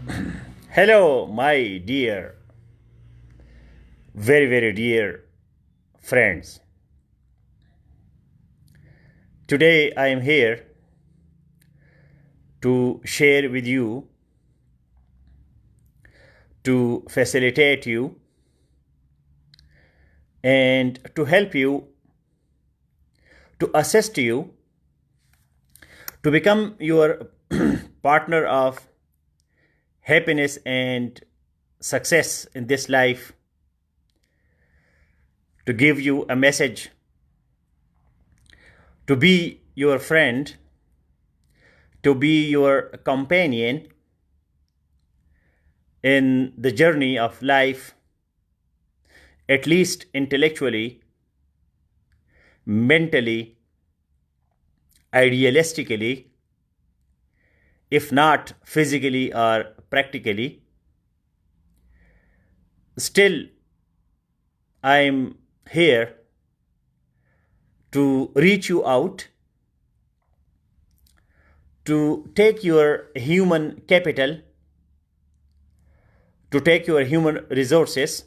Hello, my dear, very, very dear friends. Today I am here to share with you, to facilitate you, and to help you, to assist you, to become your partner of happiness and success in this life, to give you a message, to be your friend, to be your companion in the journey of life, at least intellectually, mentally, idealistically, if not physically or practically. Still, I am here to reach you out, to take your human capital, to take your human resources,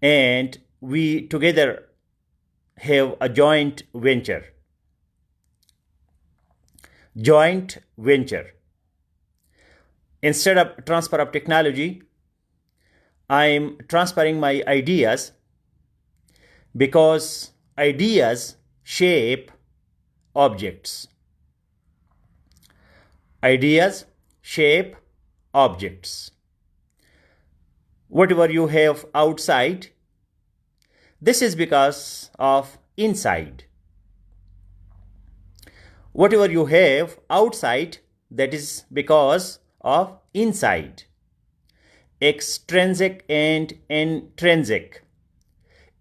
and we together have a joint venture. Joint venture. Instead of transfer of technology, I am transferring my ideas, because ideas shape objects. Ideas shape objects. Whatever you have outside, this is because of inside. Whatever you have outside, that is because of inside. Extrinsic and intrinsic.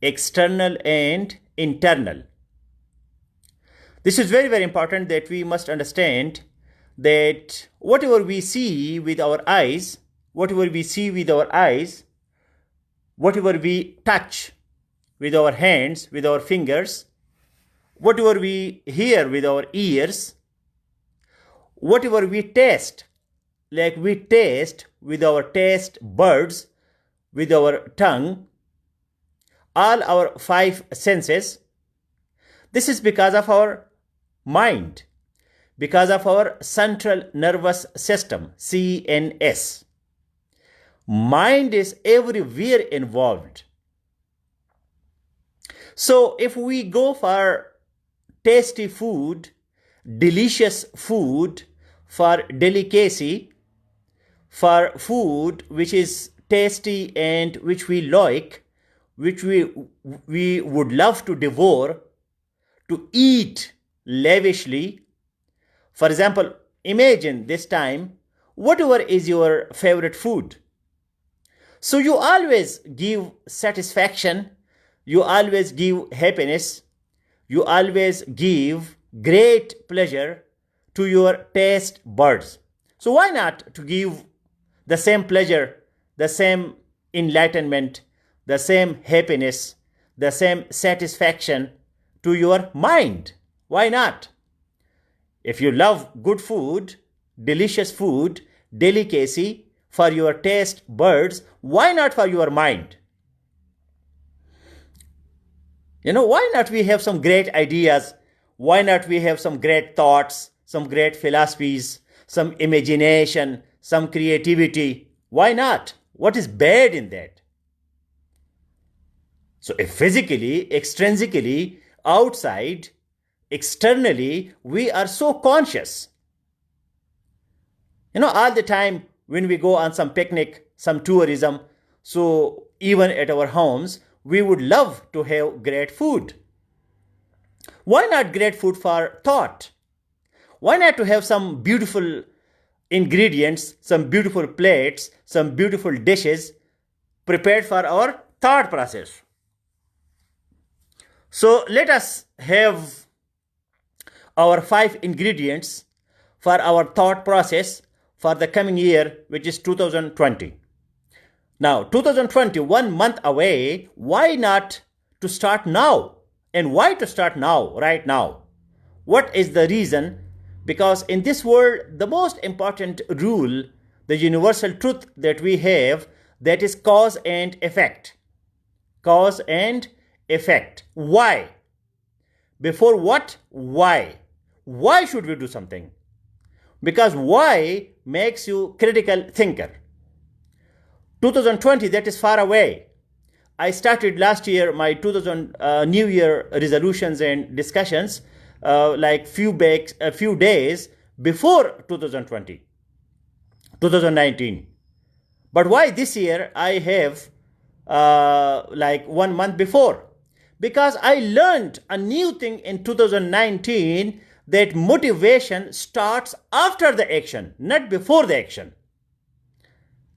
External and internal. This is very, very important, that we must understand that whatever we see with our eyes, whatever we touch with our hands, with our fingers, whatever we hear with our ears, whatever we taste, like we taste with our taste buds, with our tongue, all our five senses, this is because of our mind, because of our central nervous system, CNS. Mind is everywhere involved. So if we go for tasty food, delicious food, for delicacy, for food which is tasty and which we like, which we would love to devour, to eat lavishly. For example, imagine this time, whatever is your favorite food. So you always give satisfaction, you always give happiness, you always give great pleasure to your taste buds. So why not to give the same pleasure, the same enlightenment, the same happiness, the same satisfaction to your mind? Why not? If you love good food, delicious food, delicacy for your taste buds, why not for your mind? Why not we have some great ideas? Why not we have some great thoughts, some great philosophies, some imagination, some creativity? Why not? What is bad in that? So if physically, extrinsically, outside, externally, we are so conscious. All the time when we go on some picnic, some tourism, so even at our homes, we would love to have great food. Why not great food for thought? Why not to have some beautiful ingredients, some beautiful plates, some beautiful dishes prepared for our thought process? So let us have our 5 ingredients for our thought process for the coming year, which is 2020. Now, 2020, 1 month away, why not to start now? And why to start now, right now? What is the reason Because in this world, the most important rule, the universal truth that we have, that is cause and effect. Cause and effect. Why? Before what? Why? Why should we do something? Because why makes you critical thinker. 2020, that is far away. I started last year my 2000 New Year resolutions and discussions like few days before 2020, 2019. But why this year I have like 1 month before? Because I learned a new thing in 2019, that motivation starts after the action, not before the action.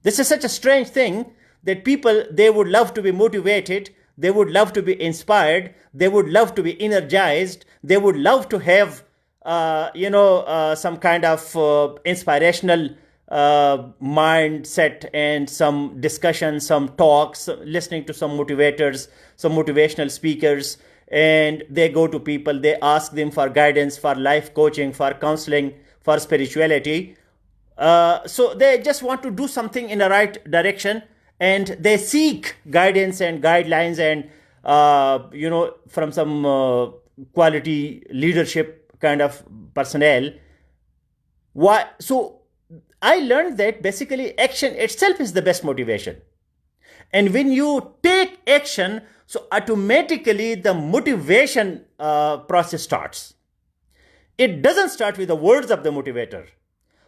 This is such a strange thing that people, they would love to be motivated, they would love to be inspired, they would love to be energized, they would love to have, some kind of inspirational mindset and some discussion, some talks, listening to some motivators, some motivational speakers, and they go to people, they ask them for guidance, for life coaching, for counseling, for spirituality. So they just want to do something in the right direction, and they seek guidance and guidelines and from some quality leadership kind of personnel. Why? So I learned that basically action itself is the best motivation. And when you take action, so automatically the motivation process starts. It doesn't start with the words of the motivator.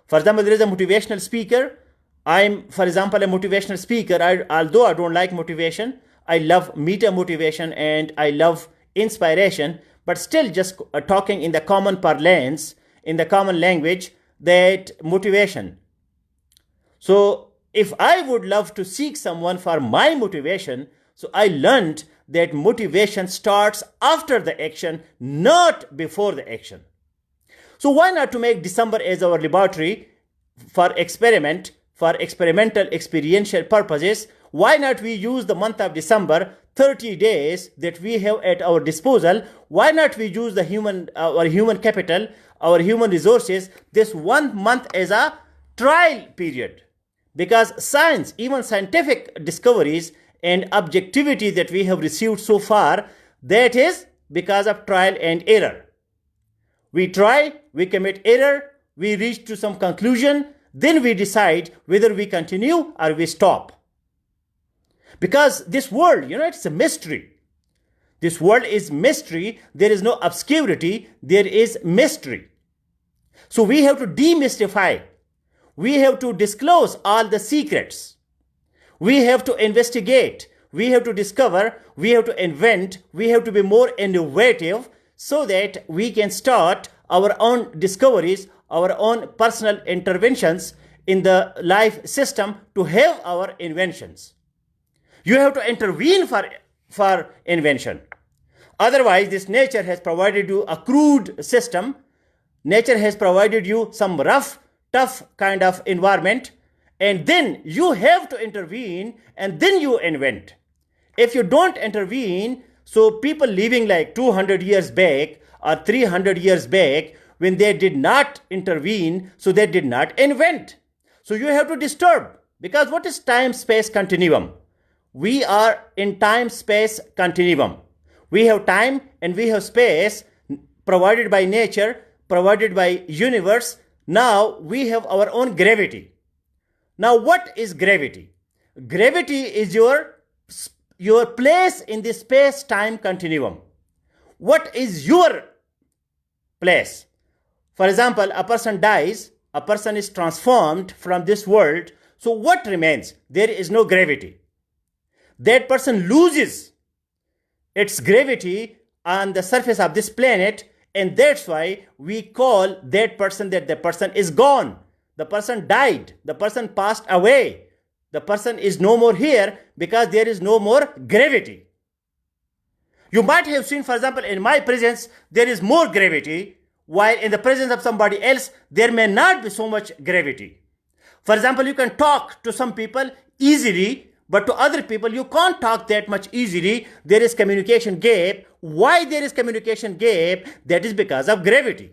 For example, there is a motivational speaker. I'm, for example, a motivational speaker. Although I don't like motivation, I love meta motivation and I love inspiration, but still just talking in the common parlance, in the common language, that motivation. So if I would love to seek someone for my motivation, so I learned that motivation starts after the action, not before the action. So why not to make December as our laboratory for experiment, for experimental experiential purposes? Why not we use the month of December, 30 days that we have at our disposal? Why not we use our human capital, our human resources, this 1 month as a trial period? Because science, even scientific discoveries and objectivity that we have received so far, that is because of trial and error. We try, we commit error, we reach to some conclusion, then we decide whether we continue or we stop. Because this world, it's a mystery. This world is mystery. There is no obscurity. There is mystery. So we have to demystify. We have to disclose all the secrets. We have to investigate. We have to discover. We have to invent. We have to be more innovative so that we can start our own discoveries, our own personal interventions in the life system to have our inventions. You have to intervene for invention. Otherwise, this nature has provided you a crude system. Nature has provided you some rough, tough kind of environment, and then you have to intervene and then you invent. If you don't intervene, so people living like 200 years back or 300 years back, when they did not intervene, so they did not invent. So you have to disturb, because what is time-space continuum? We are in time-space continuum. We have time and we have space provided by nature, provided by universe. Now we have our own gravity. Now what is gravity? Gravity is your place in the space-time continuum. What is your place? For example, a person dies, a person is transformed from this world. So what remains? There is no gravity. That person loses its gravity on the surface of this planet, and that's why we call that person that the person is gone. The person died. The person passed away. The person is no more here because there is no more gravity. You might have seen, for example, in my presence, there is more gravity, while in the presence of somebody else, there may not be so much gravity. For example, you can talk to some people easily, but to other people, you can't talk that much easily. There is communication gap. Why there is communication gap? That is because of gravity.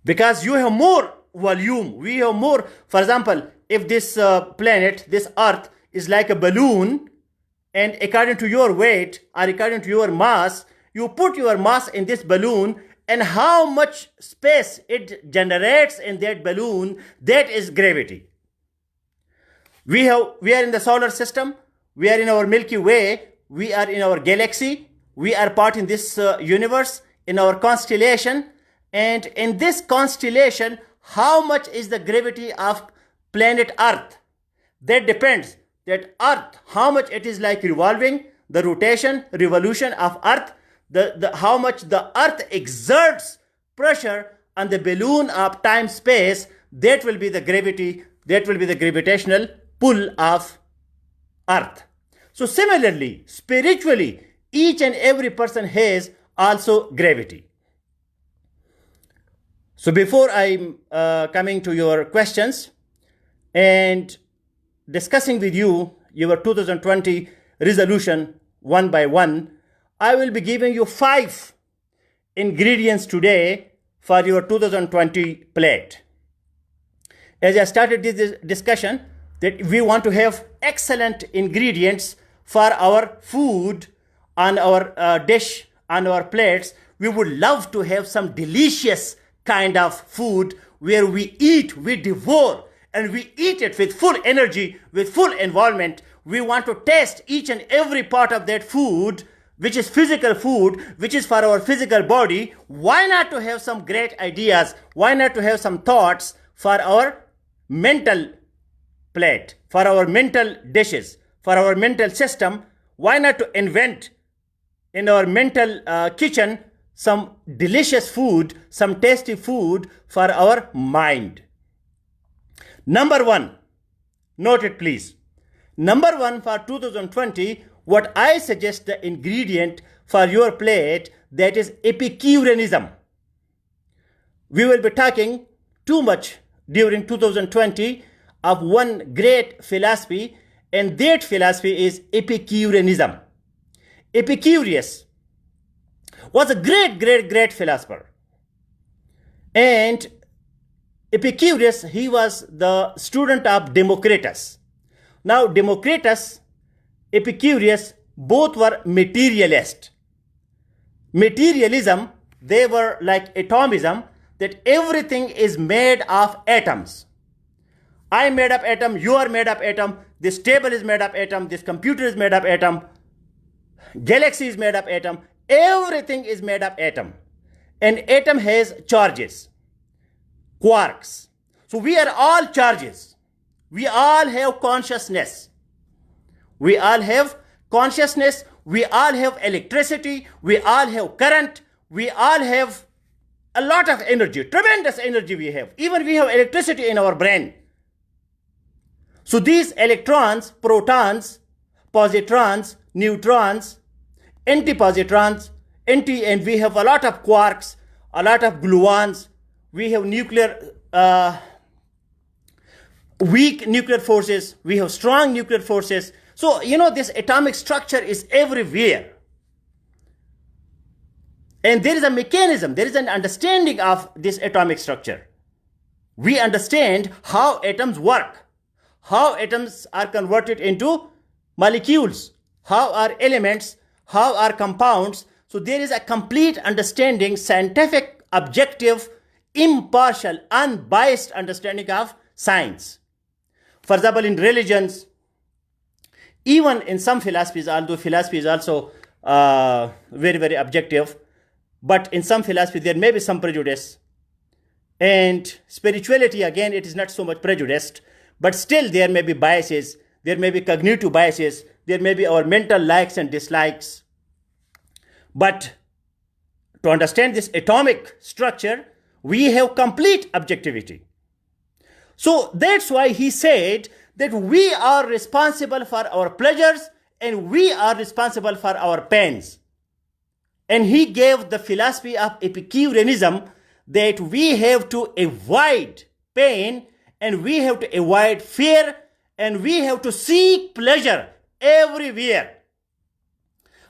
because you have more volume. We have more. For example, if this planet, this earth, is like a balloon, and according to your weight or according to your mass, you put your mass in this balloon, and how much space it generates in that balloon, that is gravity. We are in the solar system, we are in our Milky Way, we are in our galaxy, we are part in this universe, in our constellation, and in this constellation, how much is the gravity of planet Earth? That depends. That Earth, how much it is like revolving, the rotation, revolution of Earth, how much the Earth exerts pressure on the balloon of time space, that will be the gravity, that will be the gravitational pull of Earth. So similarly, spiritually, each and every person has also gravity. So before I'm coming to your questions and discussing with you your 2020 resolution one by one, I will be giving you 5 ingredients today for your 2020 plate. As I started this discussion, that we want to have excellent ingredients for our food on our dish, on our plates. We would love to have some delicious kind of food where we eat, we devour, and we eat it with full energy, with full involvement. We want to taste each and every part of that food, which is physical food, which is for our physical body. Why not to have some great ideas? Why not to have some thoughts for our mental plate, for our mental dishes, for our mental system? Why not to invent in our mental kitchen some delicious food, some tasty food for our mind? Number 1, note it please. Number 1 for 2020, what I suggest the ingredient for your plate, that is Epicureanism. We will be talking too much during 2020 of one great philosophy, and that philosophy is Epicureanism. Epicurus was a great philosopher. And Epicurus, he was the student of Democritus. Now Democritus, Epicurus, both were materialist. Materialism, they were like atomism, that everything is made of atoms. I made up atom, you are made up atom, this table is made up atom, this computer is made up atom, galaxy is made up atom, everything is made up atom. And atom has charges, quarks. So we are all charges. We all have consciousness. We all have consciousness. We all have electricity. We all have current. We all have a lot of energy, tremendous energy we have. Even we have electricity in our brain. So these electrons, protons, positrons, neutrons, antipositrons, and we have a lot of quarks, a lot of gluons. We have weak nuclear forces. We have strong nuclear forces. So, this atomic structure is everywhere. And there is a mechanism, there is an understanding of this atomic structure. We understand how atoms work, how atoms are converted into molecules, how are elements, how are compounds. So there is a complete understanding, scientific, objective, impartial, unbiased understanding of science. For example, in religions, even in some philosophies, although philosophy is also very objective, but in some philosophy there may be some prejudice. And spirituality, again, it is not so much prejudiced, but still there may be biases, there may be cognitive biases, there may be our mental likes and dislikes. But to understand this atomic structure, we have complete objectivity. So that's why he said that we are responsible for our pleasures and we are responsible for our pains. And he gave the philosophy of Epicureanism, that we have to avoid pain and we have to avoid fear and we have to seek pleasure everywhere.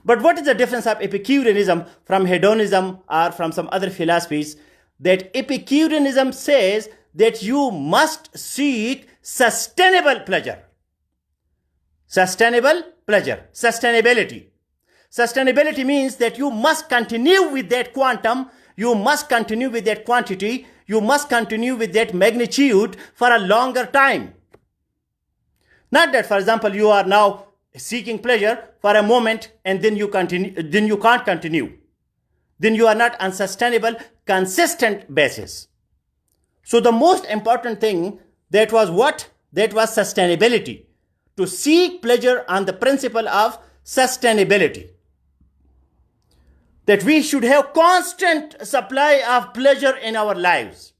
But what is the difference of Epicureanism from Hedonism or from some other philosophies? that Epicureanism says that you must seek sustainable pleasure. Sustainable pleasure, sustainability. Sustainability means that you must continue with that quantum, you must continue with that quantity, you must continue with that magnitude for a longer time. Not that, for example, you are now seeking pleasure for a moment and then you can't continue. Then you are not on sustainable, consistent basis. So the most important thing that was what? That was sustainability. To seek pleasure on the principle of sustainability. That we should have constant supply of pleasure in our lives.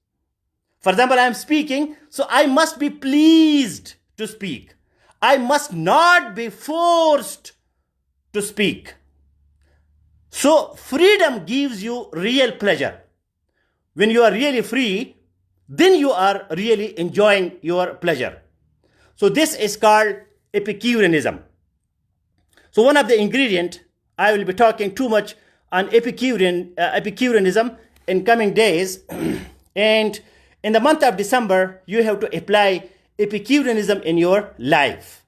For example, I am speaking, so I must be pleased to speak. I must not be forced to speak. So freedom gives you real pleasure. When you are really free, then you are really enjoying your pleasure. So this is called Epicureanism. So one of the ingredients, I will be talking too much on Epicureanism in coming days. And in the month of December, you have to apply Epicureanism in your life.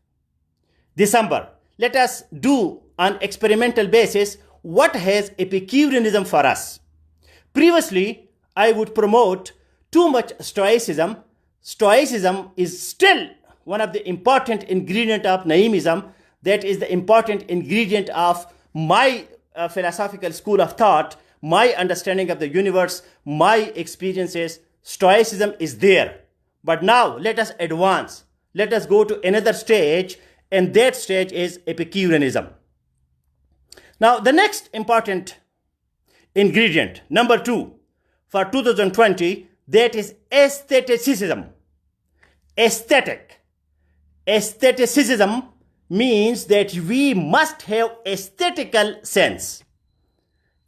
December, let us do on experimental basis what has Epicureanism for us. Previously, I would promote too much Stoicism. Stoicism is still one of the important ingredients of Nihilism. That is the important ingredient of my philosophical school of thought, my understanding of the universe, my experiences. Stoicism is there. But now let us advance. Let us go to another stage, and that stage is Epicureanism. Now, the next important ingredient, number 2, for 2020, that is aestheticism. Aesthetic. Aestheticism means that we must have aesthetical sense.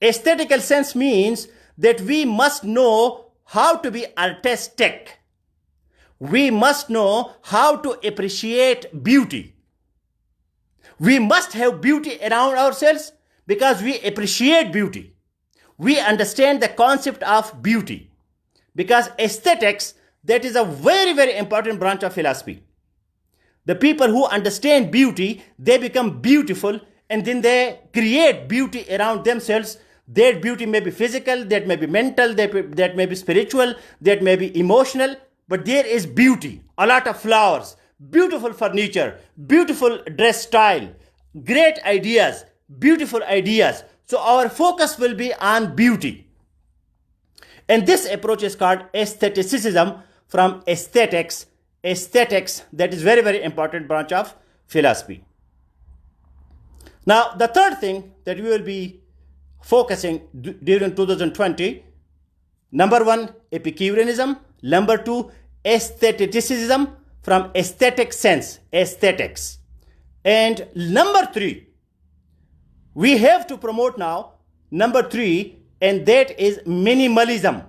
Aesthetical sense means that we must know how to be artistic. We must know how to appreciate beauty. We must have beauty around ourselves because we appreciate beauty. We understand the concept of beauty. Because aesthetics, that is a very, very important branch of philosophy. The people who understand beauty, they become beautiful and then they create beauty around themselves. That beauty may be physical, that may be mental, that may be spiritual, that may be emotional. But there is beauty, a lot of flowers, beautiful furniture, beautiful dress style, great ideas, beautiful ideas. So our focus will be on beauty. And this approach is called aestheticism from aesthetics. Aesthetics, that is very, very important branch of philosophy. Now, the third thing that we will be focusing during 2020, number 1, Epicureanism. Number 2, aestheticism from aesthetic sense, aesthetics. And number 3, we have to promote now number 3, and that is minimalism.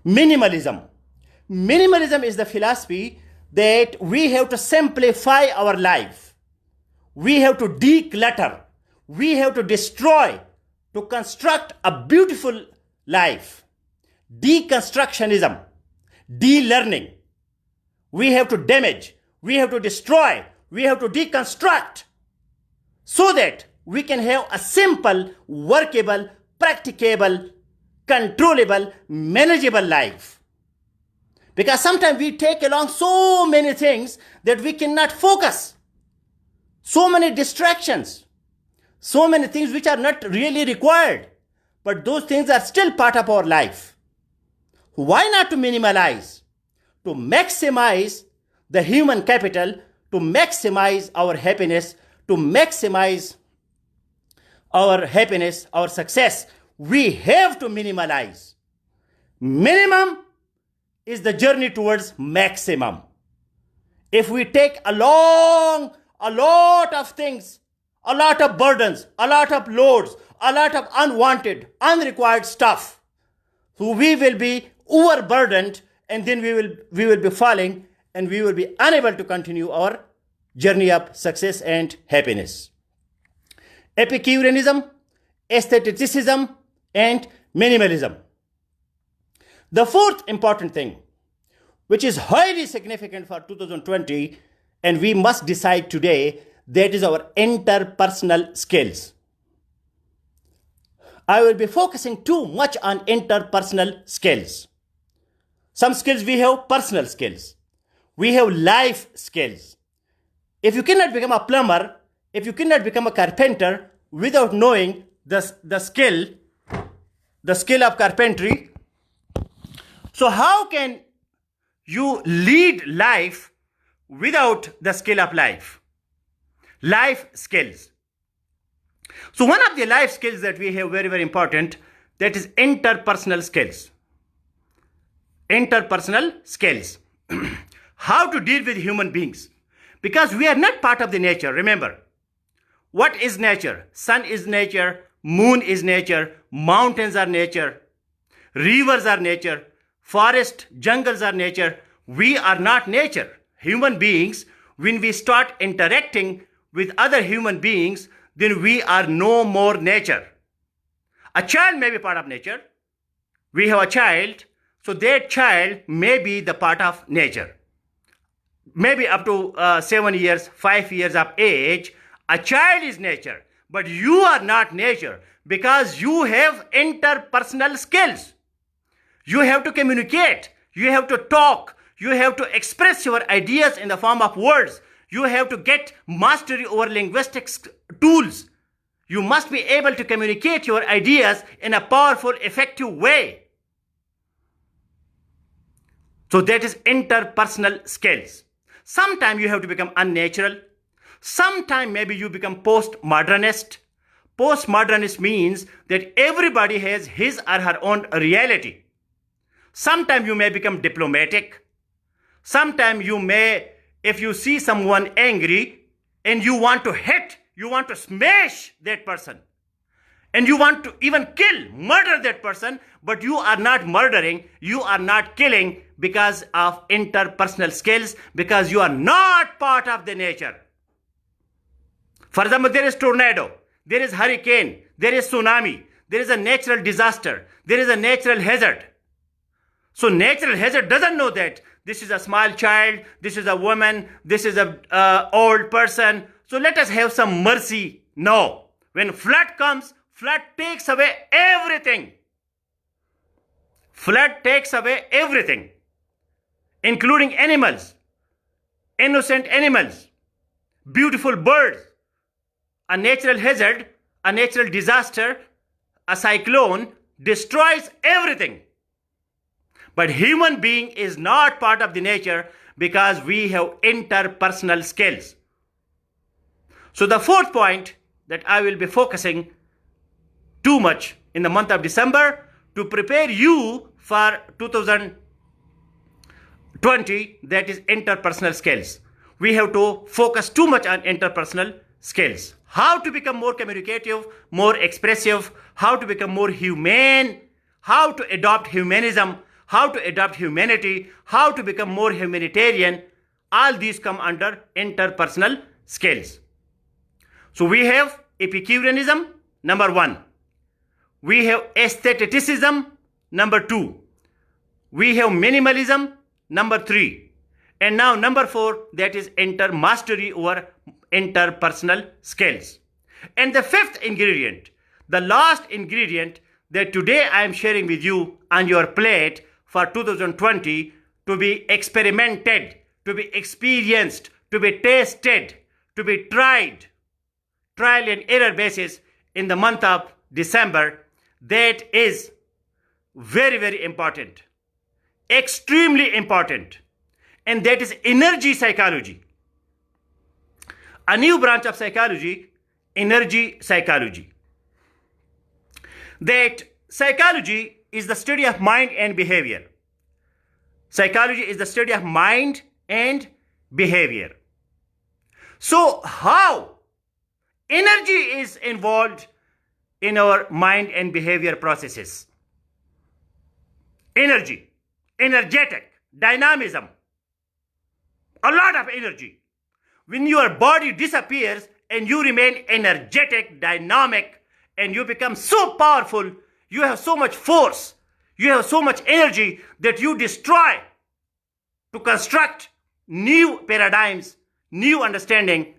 Minimalism. Minimalism is the philosophy that we have to simplify our life. We have to declutter. We have to destroy to construct a beautiful life. Deconstructionism, de-learning. We have to damage, we have to destroy, we have to deconstruct so that we can have a simple, workable, practicable, controllable, manageable life. Because sometimes we take along so many things that we cannot focus. So many distractions. So many things which are not really required. But those things are still part of our life. Why not to minimalize? To maximize the human capital, to maximize our happiness, our success, we have to minimalize. Minimum is the journey towards maximum. If we take a lot of things, a lot of burdens, a lot of loads, a lot of unwanted, unrequired stuff, so we will be overburdened, and then we will be falling, and we will be unable to continue our journey of success and happiness. Epicureanism, aestheticism, and minimalism. The fourth important thing, which is highly significant for 2020, and we must decide today, that is our interpersonal skills. I will be focusing too much on interpersonal skills. Some skills we have personal skills. We have life skills. If you cannot become a plumber, if you cannot become a carpenter without knowing the skill of carpentry, so how can you lead life without the skill of life? Life skills. So one of the life skills that we have, very, very important, that is interpersonal skills. Interpersonal skills. How to deal with human beings. Because we are not part of the nature, remember. What is nature? Sun is nature, moon is nature, mountains are nature, rivers are nature, forest, jungles are nature. We are not nature. Human beings, when we start interacting with other human beings, then we are no more nature. A child may be part of nature. We have a child, so that child may be the part of nature. Maybe up to 7 years, 5 years of age, a child is nature. But you are not nature because you have interpersonal skills. You have to communicate. You have to talk. You have to express your ideas in the form of words. You have to get mastery over linguistic tools. You must be able to communicate your ideas in a powerful, effective way. So that is interpersonal skills. Sometimes you have to become unnatural. Sometimes maybe you become postmodernist. Postmodernist means that everybody has his or her own reality. Sometimes you may become diplomatic. Sometimes you may, if you see someone angry and you want to hit, you want to smash that person, and you want to even kill, murder that person, but you are not murdering, you are not killing because of interpersonal skills, because you are not part of the nature. For example, there is tornado, there is hurricane, there is tsunami, there is a natural disaster, there is a natural hazard. So natural hazard doesn't know that this is a small child, this is a woman, this is an old person. So let us have some mercy. No. When flood comes, flood takes away everything. Flood takes away everything, including animals, innocent animals, beautiful birds. A natural hazard, a natural disaster, a cyclone destroys everything. But human being is not part of the nature because we have interpersonal skills. So the fourth point that I will be focusing too much in the month of December to prepare you for 2020, that is interpersonal skills. We have to focus too much on interpersonal skills. How to become more communicative, more expressive, how to become more humane, how to adopt humanism, how to adopt humanity, how to become more humanitarian. All these come under interpersonal skills. So we have Epicureanism, number 1. We have Aestheticism, number 2. We have Minimalism, number 3. And now number 4, that is mastery over interpersonal skills. And the fifth ingredient, the last ingredient that today I am sharing with you on your plate for 2020 to be experimented, to be experienced, to be tasted, to be trial and error basis in the month of December, that is very, very important, extremely important, and that is energy psychology. A new branch of psychology, energy psychology. That psychology is the study of mind and behavior. Psychology is the study of mind and behavior. So how energy is involved in our mind and behavior processes? Energy, energetic, dynamism, a lot of energy. When your body disappears and you remain energetic, dynamic, and you become so powerful, you have so much force, You have so much energy that you destroy to construct new paradigms, new understanding,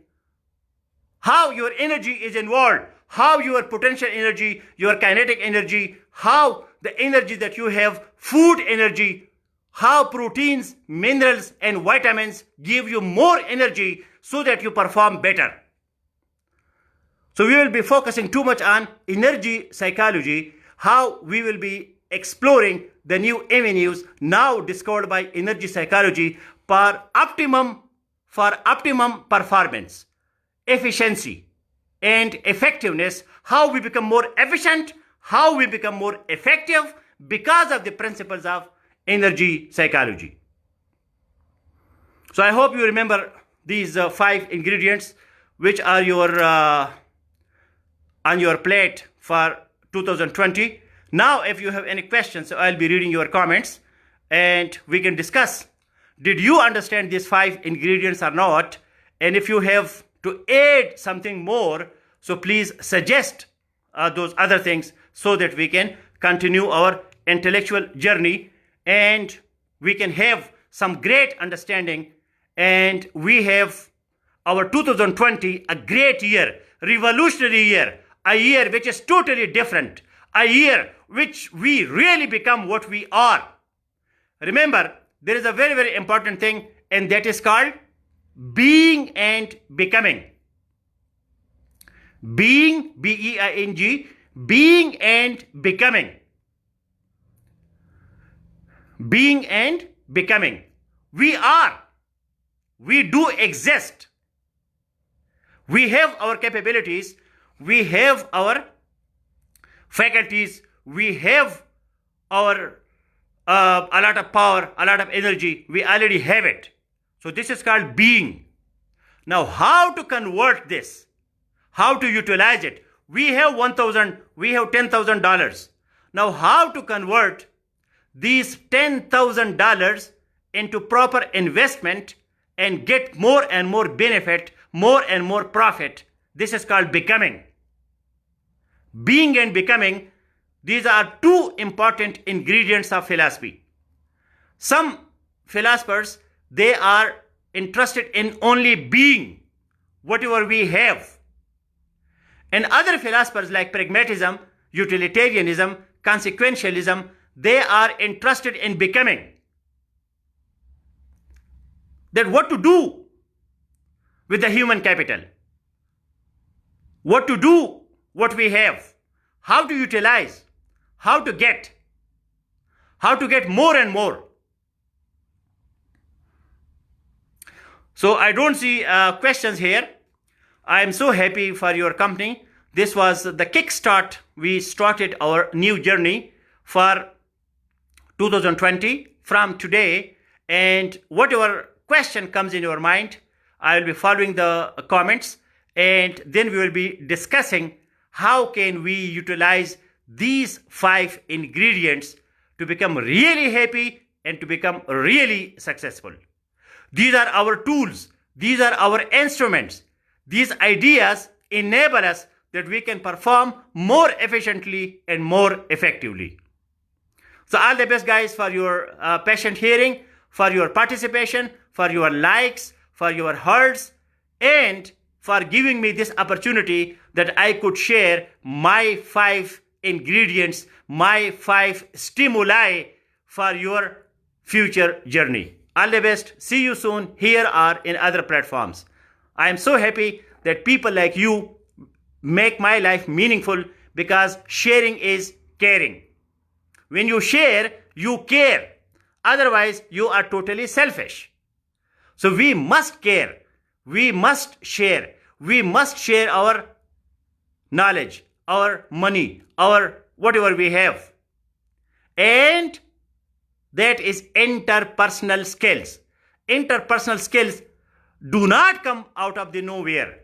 how your energy is involved, how your potential energy, your kinetic energy, how the energy that you have, food energy, how proteins, minerals, and vitamins give you more energy so that you perform better. So we will be focusing too much on energy psychology, how we will be exploring the new avenues now discovered by energy psychology for optimum performance, efficiency, and effectiveness, how we become more efficient, how we become more effective because of the principles of energy psychology. So I hope you remember these 5 ingredients which are your on your plate for 2020. Now if you have any questions, I'll be reading your comments and we can discuss. Did you understand these 5 ingredients or not? And if you have to add something more, so please suggest those other things so that we can continue our intellectual journey and we can have some great understanding, and we have our 2020 a great year, revolutionary year, a year which is totally different, a year which we really become what we are. Remember, there is a very, very important thing, and that is called being and becoming. Being, B-E-I-N-G, being and becoming. Being and becoming. We are. We do exist. We have our capabilities. We have our faculties. We have our a lot of power, a lot of energy. We already have it. So this is called being. Now, how to convert this? How to utilize it? We have $10,000. Now, how to convert these $10,000 into proper investment and get more and more benefit, more and more profit? This is called becoming. Being and becoming, these are 2 important ingredients of philosophy. Some philosophers, they are interested in only being, whatever we have. And other philosophers like pragmatism, utilitarianism, consequentialism, they are interested in becoming. That what to do with the human capital, what to do, what we have, how to utilize, how to get more and more. So I don't see questions here. I am so happy for your company. This was the kickstart. We started our new journey for 2020 from today. And whatever question comes in your mind, I will be following the comments. And then we will be discussing how can we utilize these 5 ingredients to become really happy and to become really successful. These are our tools. These are our instruments. These ideas enable us that we can perform more efficiently and more effectively. So all the best, guys, for your patient hearing, for your participation, for your likes, for your hearts, and for giving me this opportunity that I could share my 5 ingredients, my 5 stimuli for your future journey. All the best. See you soon here or in other platforms. I am so happy that people like you make my life meaningful, because sharing is caring. When you share, you care. Otherwise, you are totally selfish. So we must care. We must share. We must share our knowledge, our money, our whatever we have. And that is interpersonal skills. Interpersonal skills do not come out of the nowhere.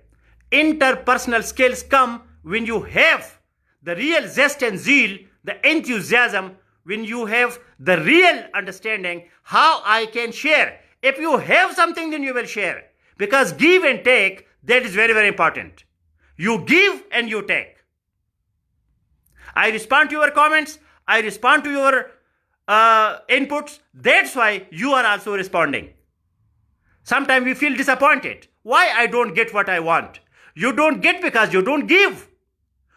Interpersonal skills come when you have the real zest and zeal, the enthusiasm, when you have the real understanding how I can share. If you have something, then you will share. Because give and take, that is very, very important. You give and you take. I respond to your comments. I respond to your inputs. That's why you are also responding. Sometimes we feel disappointed. Why I don't get what I want? You don't get because you don't give.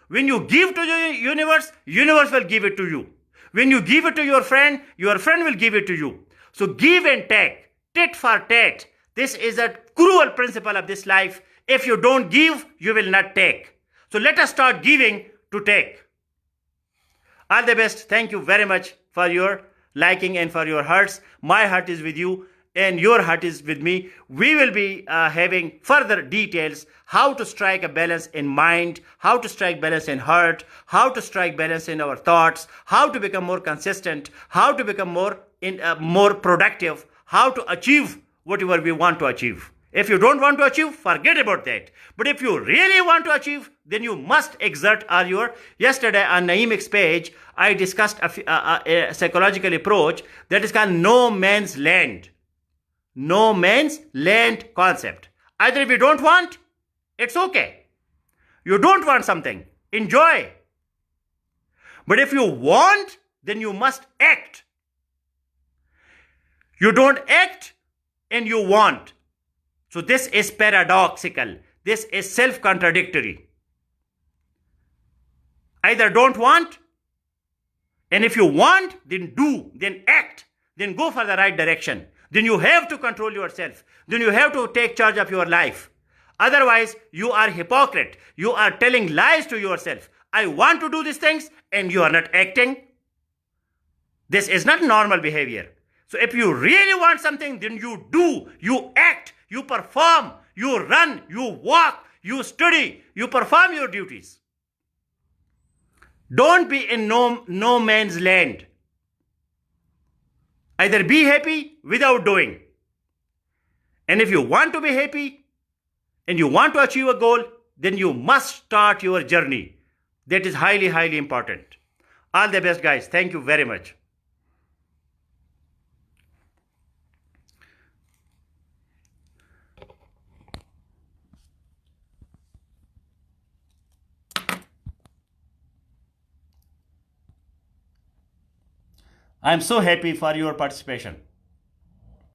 When you give to the universe will give it to you. When you give it to your friend will give it to you. So give and take, tit for tat. This is a cruel principle of this life. If you don't give, you will not take. So let us start giving to take. All the best. Thank you very much for your liking and for your hearts. My heart is with you and your heart is with me. We will be having further details, how to strike a balance in mind, how to strike balance in heart, how to strike balance in our thoughts, how to become more consistent, how to become more productive, how to achieve whatever we want to achieve. If you don't want to achieve, forget about that. But if you really want to achieve, then you must exert your... Yesterday on Naeem's page, I discussed a psychological approach that is called no man's land. No man's land concept. Either if you don't want, it's okay. You don't want something, enjoy. But if you want, then you must act. You don't act and you want. So this is paradoxical. This is self-contradictory. Either don't want, and if you want, then do, then act, then go for the right direction. Then you have to control yourself. Then you have to take charge of your life. Otherwise, you are hypocrite. You are telling lies to yourself. I want to do these things and you are not acting. This is not normal behavior. So if you really want something, then you do, you act, you perform, you run, you walk, you study, you perform your duties. Don't be in no man's land. Either be happy without doing. And if you want to be happy and you want to achieve a goal, then you must start your journey. That is highly, highly important. All the best, guys. Thank you very much. I am so happy for your participation.